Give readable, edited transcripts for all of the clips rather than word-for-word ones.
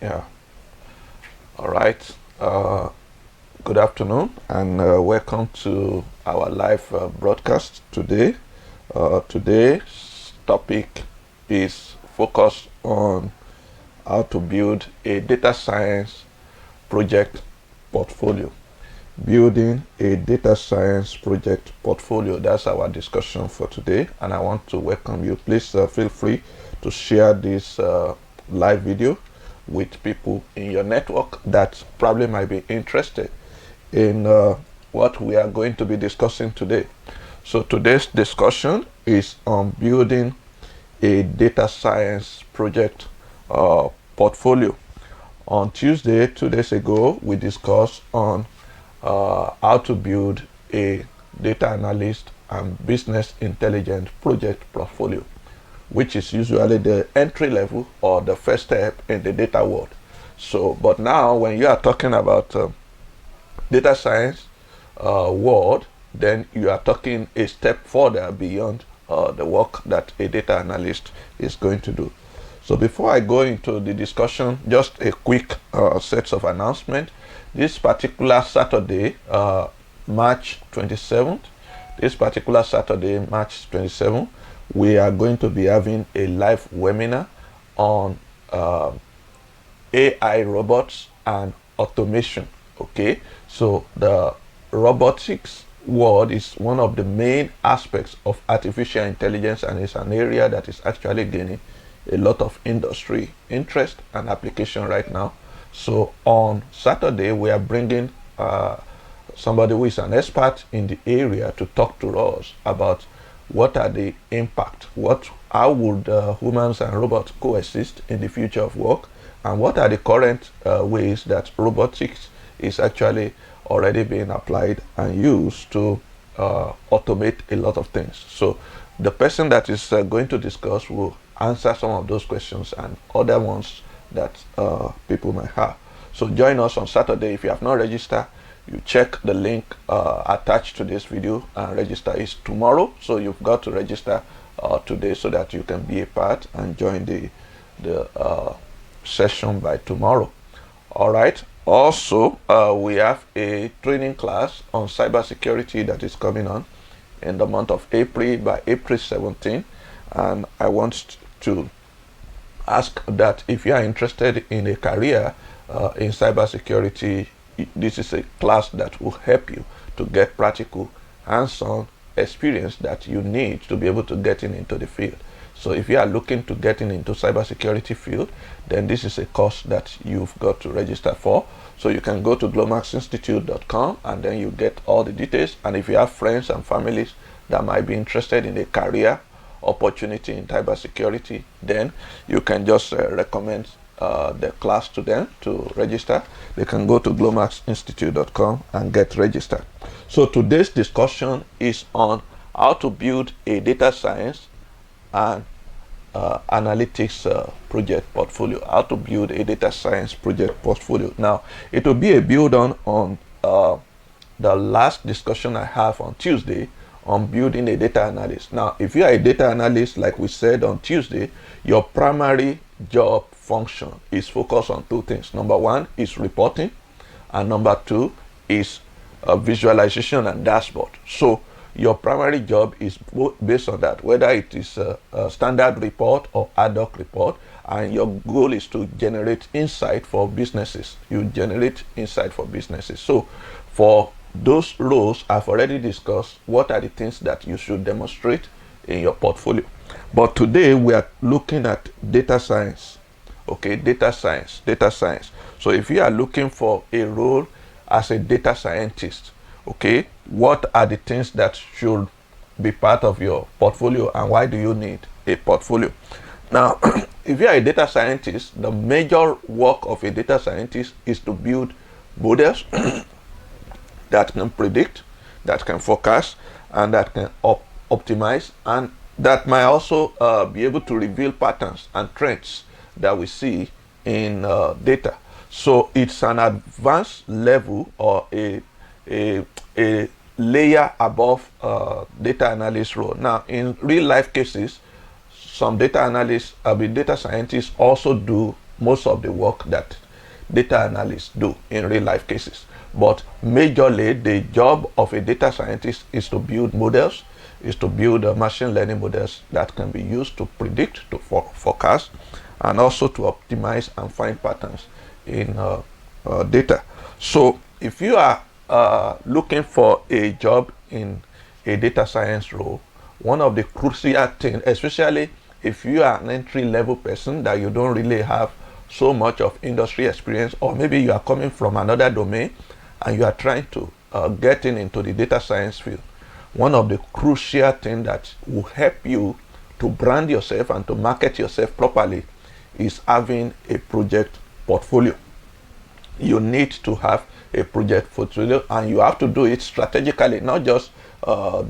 Yeah. All right. Good afternoon and welcome to our live broadcast today. Today's topic is focused on how to build a data science project portfolio. Building a data science project portfolio. That's our discussion for today, and I want to welcome you. Please feel free to share this live video with people in your network that probably might be interested in what we are going to be discussing today. So today's discussion is on building a data science project portfolio. On Tuesday, 2 days ago, we discussed on how to build a data analyst and business intelligence project portfolio, which is usually the entry level or the first step in the data world. So, but now when you are talking about data science world, then you are talking a step further beyond the work that a data analyst is going to do. So before I go into the discussion, just a quick set of announcements. This particular Saturday, March 27th, we are going to be having a live webinar on AI robots and automation. Okay, so the robotics world is one of the main aspects of artificial intelligence, and it's an area that is actually gaining a lot of industry interest and application right now. So on Saturday, we are bringing somebody who is an expert in the area to talk to us about what are the impact, how would humans and robots coexist in the future of work, and what are the current ways that robotics is actually already being applied and used to automate a lot of things. So the person that is going to discuss will answer some of those questions and other ones that people might have. So join us on Saturday. If you have not registered, you check the link attached to this video and register. Is tomorrow, so you've got to register today so that you can be a part and join the session by tomorrow. All right. Also, we have a training class on cybersecurity that is coming on in the month of April, by April 17, and I want to ask that if you are interested in a career in cybersecurity, this is a class that will help you to get practical, hands-on experience that you need to be able to get into the field. So if you are looking to get into cybersecurity field, then this is a course that you've got to register for. So you can go to glomaxinstitute.com and then you get all the details. And if you have friends and families that might be interested in a career opportunity in cybersecurity, then you can just recommend the class to them to register. They can go to glomaxinstitute.com and get registered. So today's discussion is on how to build a data science and analytics project portfolio. How to build a data science project portfolio. Now, it will be a build on the last discussion I have on Tuesday on building a data analyst. Now, if you are a data analyst, like we said on Tuesday, your primary job function is focused on two things. Number one is reporting, and number two is visualization and dashboard. So your primary job is based on that, whether it is a standard report or ad hoc report, and your goal is to generate insight for businesses. You generate insight for businesses. So for those roles, I've already discussed what are the things that you should demonstrate in your portfolio. But today we are looking at data science. Okay, data science. So if you are looking for a role as a data scientist, okay, what are the things that should be part of your portfolio, and why do you need a portfolio? Now, if you are a data scientist, the major work of a data scientist is to build models that can predict, that can forecast, and that can optimize, and that might also be able to reveal patterns and trends that we see in data. So it's an advanced level or a layer above data analyst role. Now, in real life cases, some data analysts, data scientists also do most of the work that data analysts do in real life cases. But majorly, the job of a data scientist is to build models, is to build machine learning models that can be used to predict, to forecast, and also to optimize and find patterns in data. So if you are looking for a job in a data science role, one of the crucial things, especially if you are an entry-level person that you don't really have so much of industry experience, or maybe you are coming from another domain and you are trying to get into the data science field, one of the crucial things that will help you to brand yourself and to market yourself properly is having a project portfolio. You need to have a project portfolio, and you have to do it strategically, not just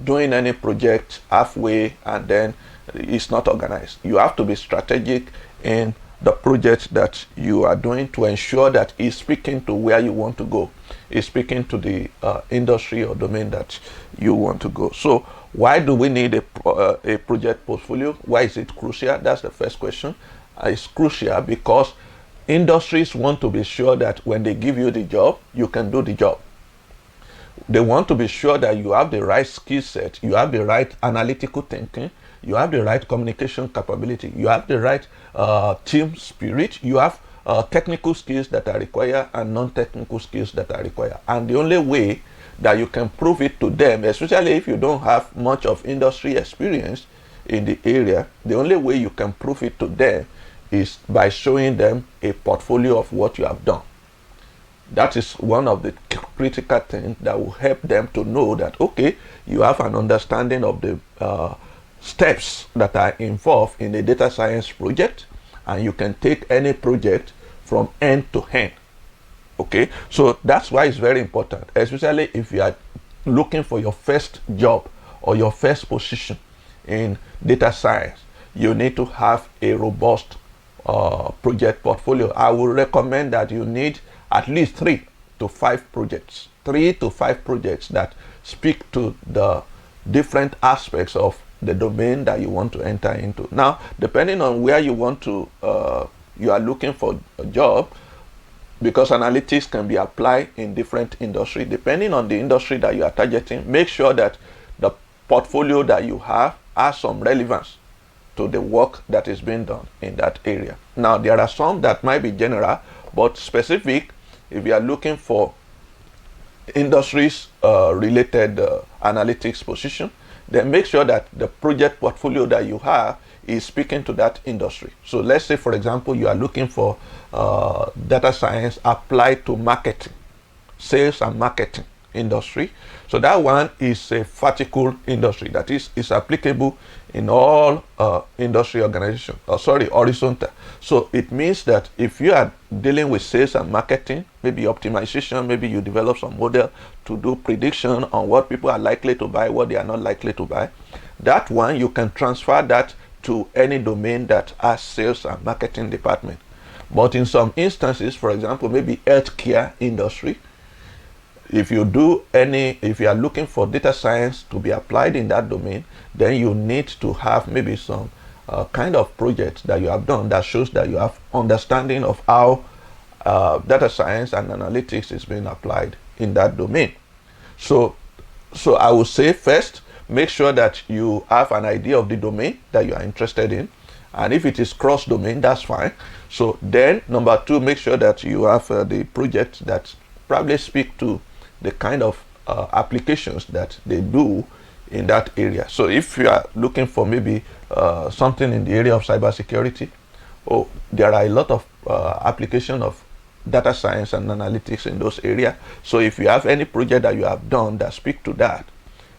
doing any project halfway and then it's not organized. You have to be strategic in the project that you are doing to ensure that it's speaking to where you want to go, it's speaking to the industry or domain that you want to go. So why do we need a project portfolio? Why is it crucial? That's the first question. It's crucial because industries want to be sure that when they give you the job, you can do the job. They want to be sure that you have the right skill set, you have the right analytical thinking, you have the right communication capability, you have the right team spirit, you have technical skills that are required and non-technical skills that are required. And the only way that you can prove it to them, especially if you don't have much of industry experience in the area, the only way you can prove it to them is by showing them a portfolio of what you have done. That is one of the critical things that will help them to know that, okay, you have an understanding of the steps that are involved in a data science project, and you can take any project from end to end. Okay, so that's why it's very important, especially if you are looking for your first job or your first position in data science. You need to have a robust project portfolio. I would recommend that you need at least 3 to 5 projects that speak to the different aspects of the domain that you want to enter into. Now, depending on where you want to, you are looking for a job, because analytics can be applied in different industry. Depending on the industry that you are targeting, make sure that the portfolio that you have has some relevance to the work that is being done in that area. Now, there are some that might be general, but specific. If you are looking for industries related analytics position, then make sure that the project portfolio that you have is speaking to that industry. So let's say, for example, you are looking for data science applied to marketing, sales and marketing industry. So that one is a vertical industry, that is applicable in all industry organizations, horizontal. So it means that if you are dealing with sales and marketing, maybe optimization, maybe you develop some model to do prediction on what people are likely to buy, what they are not likely to buy, that one you can transfer that to any domain that has sales and marketing department. But in some instances, for example, maybe healthcare industry, if you are looking for data science to be applied in that domain, then you need to have maybe some kind of project that you have done that shows that you have understanding of how data science and analytics is being applied in that domain. So I would say first, make sure that you have an idea of the domain that you are interested in. And if it is cross-domain, that's fine. So then, number 2, make sure that you have the project that probably speak to the kind of applications that they do in that area. So if you are looking for maybe something in the area of cybersecurity, there are a lot of application of data science and analytics in those areas. So if you have any project that you have done that speak to that,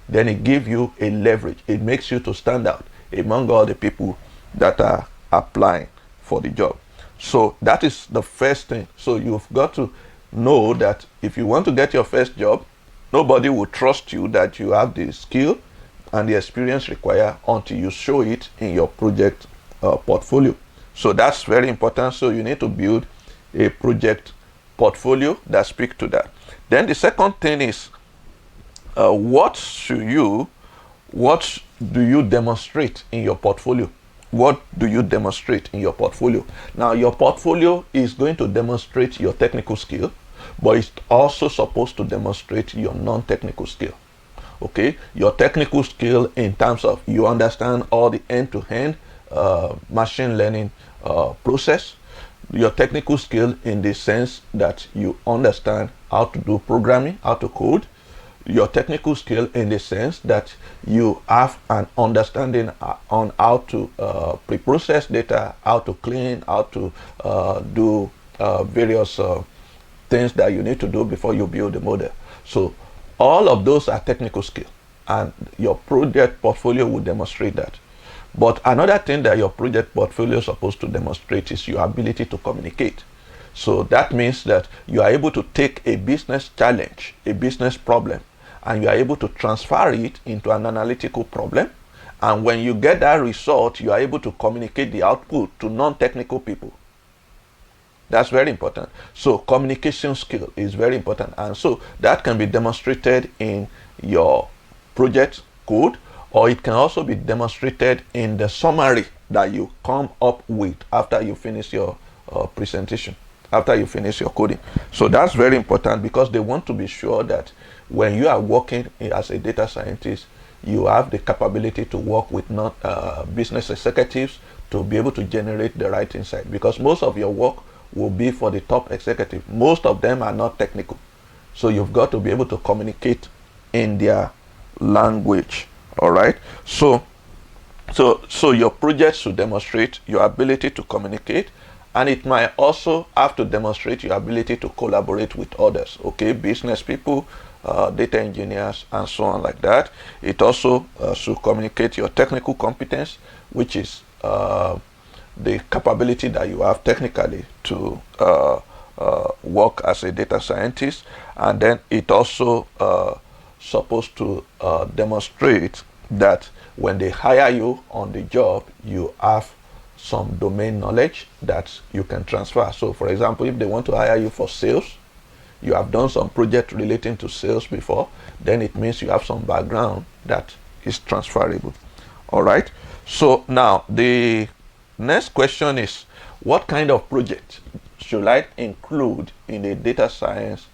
then it gives you a leverage. It makes you to stand out among all the people that are applying for the job. So that is the first thing. So you've got to know that if you want to get your first job, nobody will trust you that you have the skill and the experience required until you show it in your project portfolio. So that's very important. So you need to build a project portfolio that speaks to that. Then the second thing is, what do you demonstrate in your portfolio? what do you demonstrate in your portfolio? Now, your portfolio is going to demonstrate your technical skill, but it's also supposed to demonstrate your non-technical skill. Okay, your technical skill in terms of you understand all the end-to-end machine learning process. Your technical skill in the sense that you understand how to do programming, how to code. Your technical skill in the sense that you have an understanding on how to pre-process data, how to clean, how to do various things that you need to do before you build the model. So all of those are technical skill, and your project portfolio will demonstrate that. But another thing that your project portfolio is supposed to demonstrate is your ability to communicate. So that means that you are able to take a business challenge, a business problem, and you are able to transfer it into an analytical problem. And when you get that result, you are able to communicate the output to non-technical people. That's very important. So communication skill is very important. And so that can be demonstrated in your project code, or it can also be demonstrated in the summary that you come up with after you finish your presentation, after you finish your coding. So that's very important, because they want to be sure that when you are working as a data scientist, you have the capability to work with business executives to be able to generate the right insight, because most of your work will be for the top executive. Most of them are not technical. So you've got to be able to communicate in their language. All right. So your project should demonstrate your ability to communicate, and it might also have to demonstrate your ability to collaborate with others. Okay, business people, data engineers, and so on like that. It also should communicate your technical competence, which is the capability that you have technically to work as a data scientist. And then it also supposed to demonstrate that when they hire you on the job, you have some domain knowledge that you can transfer. So for example, if they want to hire you for sales, you have done some project relating to sales before, then it means you have some background that is transferable. All right. So now the next question is, what kind of project should I include in a data science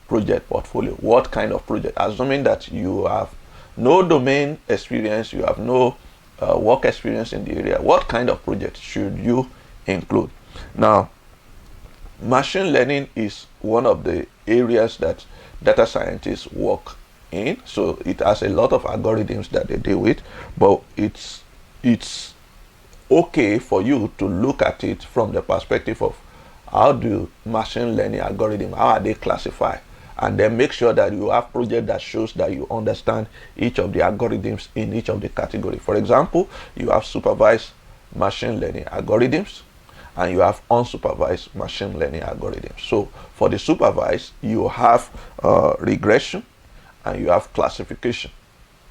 project portfolio? What kind of project? Assuming that you have no domain experience, you have no work experience in the area, what kind of project should you include? Now, machine learning is one of the areas that data scientists work in. So it has a lot of algorithms that they deal with, but it's okay for you to look at it from the perspective of how do machine learning algorithms, how are they classified, and then make sure that you have project that shows that you understand each of the algorithms in each of the category. For example, you have supervised machine learning algorithms and you have unsupervised machine learning algorithms. So for the supervised, you have regression and you have classification.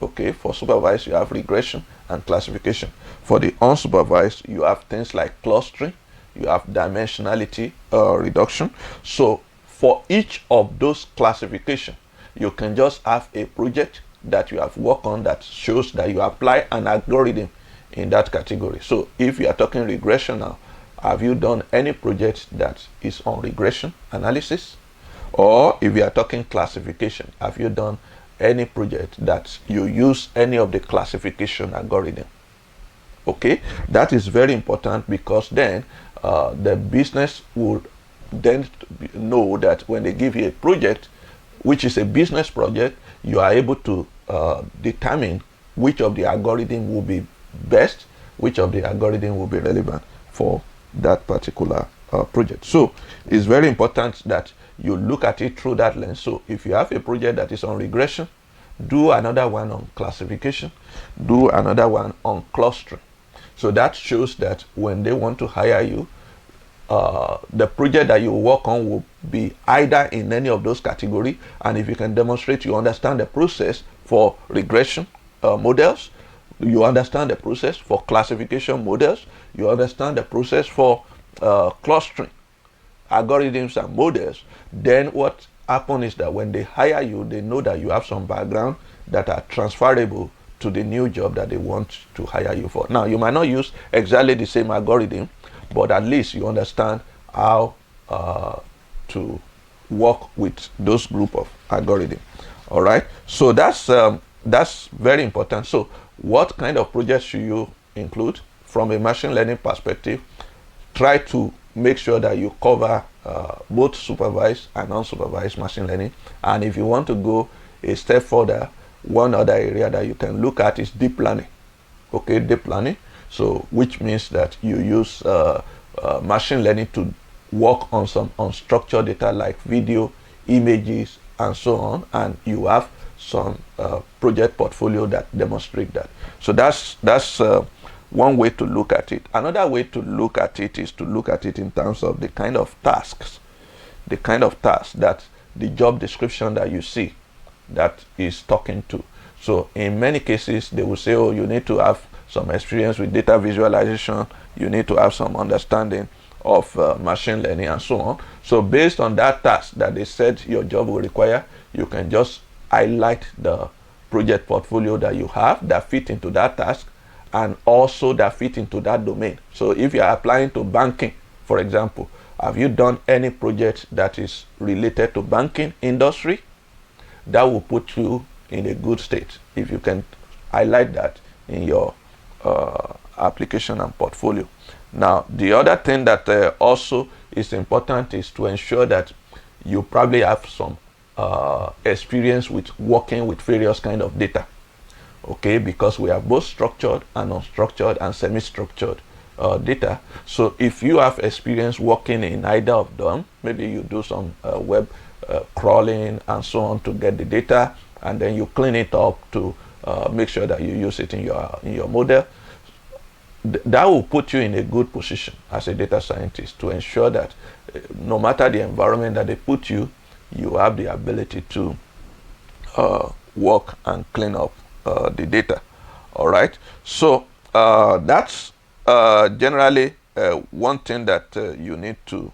Okay, for supervised, you have regression and classification. For the unsupervised, you have things like clustering, you have dimensionality reduction. So for each of those classification, you can just have a project that you have worked on that shows that you apply an algorithm in that category. So if you are talking regression now, have you done any project that is on regression analysis? Or if you are talking classification, have you done any project that you use any of the classification algorithm? Okay, that is very important, because then the business would then know that when they give you a project which is a business project, you are able to determine which of the algorithm will be best, which of the algorithm will be relevant for that particular project. So it's very important that you look at it through that lens. So if you have a project that is on regression, do another one on classification, do another one on clustering. So that shows that when they want to hire you, the project that you work on will be either in any of those categories. And if you can demonstrate you understand the process for regression models, you understand the process for classification models, you understand the process for clustering algorithms and models, then what happens is that when they hire you, they know that you have some background that are transferable to the new job that they want to hire you for. Now, you might not use exactly the same algorithm, but at least you understand how to work with those group of algorithm. All right, so that's very important. So what kind of projects should you include? From a machine learning perspective, try to make sure that you cover both supervised and unsupervised machine learning. And if you want to go a step further, one other area that you can look at is deep learning. Okay, deep learning. So which means that you use machine learning to work on some unstructured data like video, images, and so on, and you have some project portfolio that demonstrate that. So that's one way to look at it. Another way to look at it is to look at it in terms of the kind of tasks that the job description that you see that is talking to. So in many cases, they will say, oh, you need to have some experience with data visualization, you need to have some understanding of machine learning and so on. So based on that task that they said your job will require, you can just highlight the project portfolio that you have that fit into that task and also that fit into that domain. So if you are applying to banking, for example, have you done any project that is related to banking industry? That will put you in a good state if you can highlight that in your application and portfolio. Now, the other thing that also is important is to ensure that you probably have some experience with working with various kind of data. Okay, because we have both structured and unstructured and semi-structured data. So if you have experience working in either of them, maybe you do some web crawling and so on to get the data, and then you clean it up to make sure that you use it in your model. That will put you in a good position as a data scientist to ensure that no matter the environment that they put you, you have the ability to work and clean up the data. All right, so that's generally one thing that you need to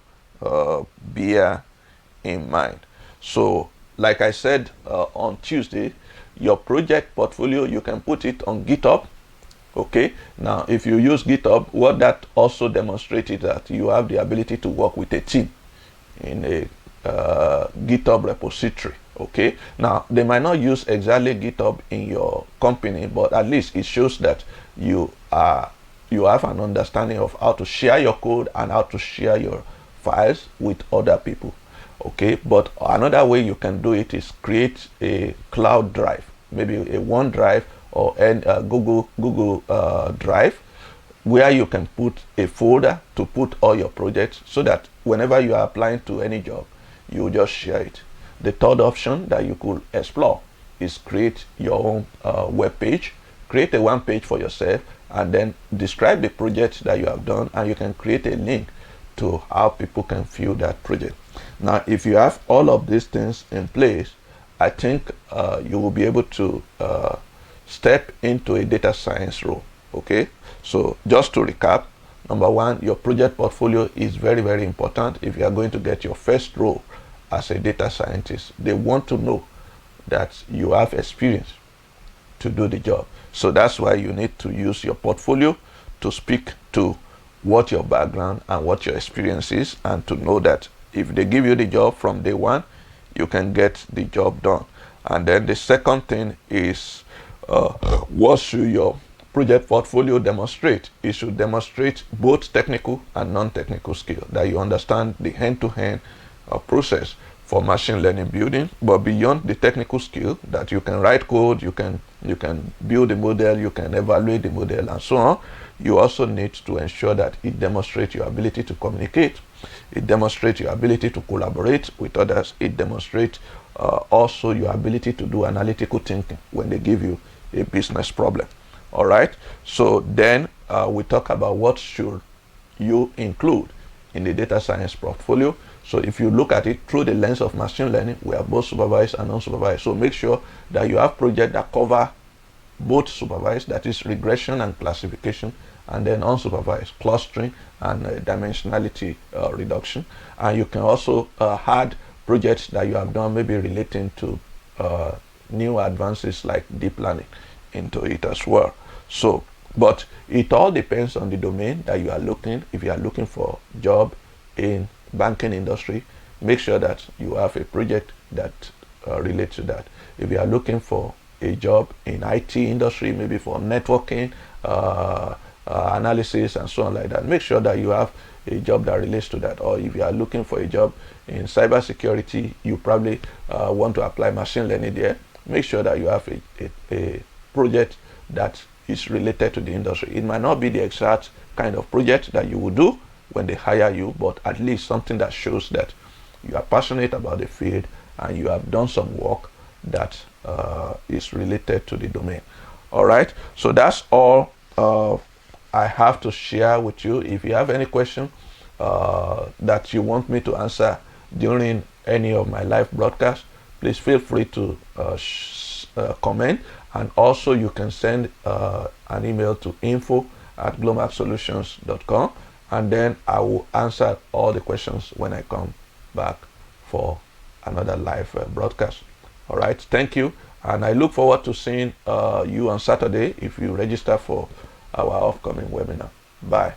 bear in mind. So like I said on Tuesday, your project portfolio, you can put it on GitHub. Okay, now if you use GitHub, what that also demonstrated that you have the ability to work with a team in a GitHub repository. Okay, now they might not use exactly GitHub in your company, but at least it shows that you have an understanding of how to share your code and how to share your files with other people. Okay, but another way you can do it is create a cloud drive, maybe a OneDrive or Google Drive, where you can put a folder to put all your projects so that whenever you are applying to any job, you just share it. The third option that you could explore is create your own web page, create a one page for yourself, and then describe the project that you have done, and you can create a link to how people can view that project. Now, if you have all of these things in place, I think you will be able to step into a data science role. Okay, so just to recap, number one, your project portfolio is very, very important if you are going to get your first role as a data scientist. They want to know that you have experience to do the job. So that's why you need to use your portfolio to speak to what your background and what your experience is, and to know that if they give you the job from day one, you can get the job done. And then the second thing is what should your project portfolio demonstrate? It should demonstrate both technical and non-technical skill, that you understand the hand-to-hand process for machine learning building, but beyond the technical skill, that you can write code, you can build a model, you can evaluate the model, and so on. You also need to ensure that it demonstrates your ability to communicate, it demonstrates your ability to collaborate with others, it demonstrates also your ability to do analytical thinking when they give you a business problem. All right, so then we talk about what should you include in the data science portfolio. So if you look at it through the lens of machine learning, we have both supervised and unsupervised. So make sure that you have projects that cover both supervised, that is regression and classification, and then unsupervised, clustering and dimensionality reduction. And you can also add projects that you have done maybe relating to new advances like deep learning into it as well. So, but it all depends on the domain that you are looking. If you are looking for job in banking industry, make sure that you have a project that relates to that. If you are looking for a job in IT industry, maybe for networking, analysis and so on like that, make sure that you have a job that relates to that. Or if you are looking for a job in cybersecurity, you probably want to apply machine learning there, make sure that you have a project that is related to the industry. It might not be the exact kind of project that you will do when they hire you, but at least something that shows that you are passionate about the field and you have done some work that is related to the domain. All right, so that's all I have to share with you. If you have any question that you want me to answer during any of my live broadcasts, please feel free to comment, and also you can send an email to info@glomaxsolutions.com, and then I will answer all the questions when I come back for another live broadcast. All right, thank you, and I look forward to seeing you on Saturday if you register for our upcoming webinar. Bye.